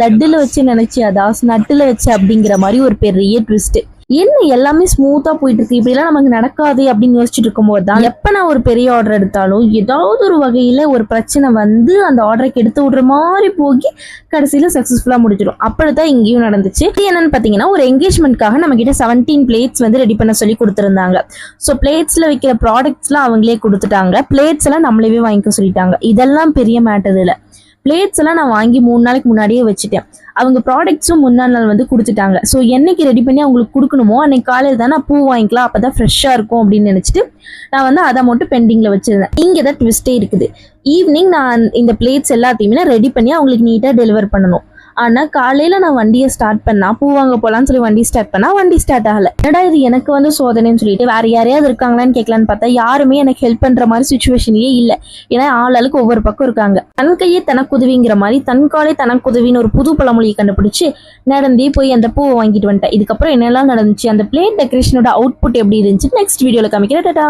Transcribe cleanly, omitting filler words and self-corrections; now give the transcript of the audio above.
லட்டுல வச்சு நினைச்சியாதா நட்டுல வச்சு அப்படிங்கிற மாதிரி ஒரு பெரிய ட்விஸ்ட். என்ன எல்லாமே ஸ்மூத்தா போயிட்டு இருக்கு, இப்படி எல்லாம் நமக்கு நடக்காது அப்படின்னு யோசிச்சுட்டு இருக்கும்போது தான் எப்ப நான் ஒரு பெரிய ஆர்டர் எடுத்தாலும் ஏதாவது ஒரு வகையில ஒரு பிரச்சனை வந்து அந்த ஆர்டரை கெடுத்து விடுற மாதிரி போகி கடைசியில சக்சஸ்ஃபுல்லா முடிச்சிடும். அப்படிதான் இங்கேயும் நடந்துச்சு. இது என்னன்னு பாத்தீங்கன்னா, ஒரு என்கேஜ்மெண்ட்காக நம்ம கிட்ட 17 பிளேட்ஸ் வந்து ரெடி பண்ண சொல்லி கொடுத்துருந்தாங்க. ஸோ பிளேட்ஸ்ல வைக்கிற ப்ராடக்ட்ஸ்லாம் அவங்களே கொடுத்துட்டாங்க, பிளேட்ஸ் எல்லாம் நம்மளவே வாங்கிக்க சொல்லிட்டாங்க. இதெல்லாம் பெரிய மேட்டர் இல்லை. பிளேட்ஸ் எல்லாம் நான் வாங்கி 3 நாளைக்கு முன்னாடியே வச்சுட்டேன். அவங்க ப்ராடக்ட்ஸும் முன்னாள் நாள் வந்து கொடுத்துட்டாங்க. ஸோ என்னைக்கு ரெடி பண்ணி அவங்களுக்கு கொடுக்கணுமோ அன்னைக்கு காலையில் தான் நான் பூ வாங்கிக்கலாம், அப்போ தான் ஃப்ரெஷ்ஷாக இருக்கும் அப்படின்னு நினச்சிட்டு நான் வந்து அதை மட்டும் பெண்டிங்கில் வச்சுருந்தேன். இங்கே தான் ட்விஸ்டே இருக்குது. ஈவினிங் நான் இந்த பிளேட்ஸ் எல்லாத்தையுமே ரெடி பண்ணி அவங்களுக்கு நீட்டாக டெலிவர் பண்ணணும். ஆனால் காலையில் நான் வண்டியை ஸ்டார்ட் பண்ணா, பூ வாங்க போகலான்னு சொல்லி வண்டி ஸ்டார்ட் பண்ணா வண்டி ஸ்டார்ட் ஆகலை. என்னடா இது எனக்கு வந்து சோதனைன்னு சொல்லிட்டு வேறு யாரையாவது இருக்காங்களான்னு கேட்கலான்னு பார்த்தா யாருமே எனக்கு ஹெல்ப் பண்ணுற மாதிரி சுச்சுவேஷன்லேயே இல்லை. ஏன்னா ஆளுக்கு ஒவ்வொரு பக்கம் இருக்காங்க. தன் கையே தனக்கு உதவிங்கிற மாதிரி தன் காலே தனக்கு உதவின்னு ஒரு புது பழமொழியை கண்டுபிடிச்சு நடந்தே போய் அந்த பூவை வாங்கிட்டு வந்துட்டேன். இதுக்கப்புறம் என்னெல்லாம் நடந்துச்சு, அந்த பிளேட் டெக்கரேஷனோட அவுட்புட் எப்படி இருந்துச்சு நெக்ஸ்ட் வீடியோவில் காமிக்கிறேன். டாடா.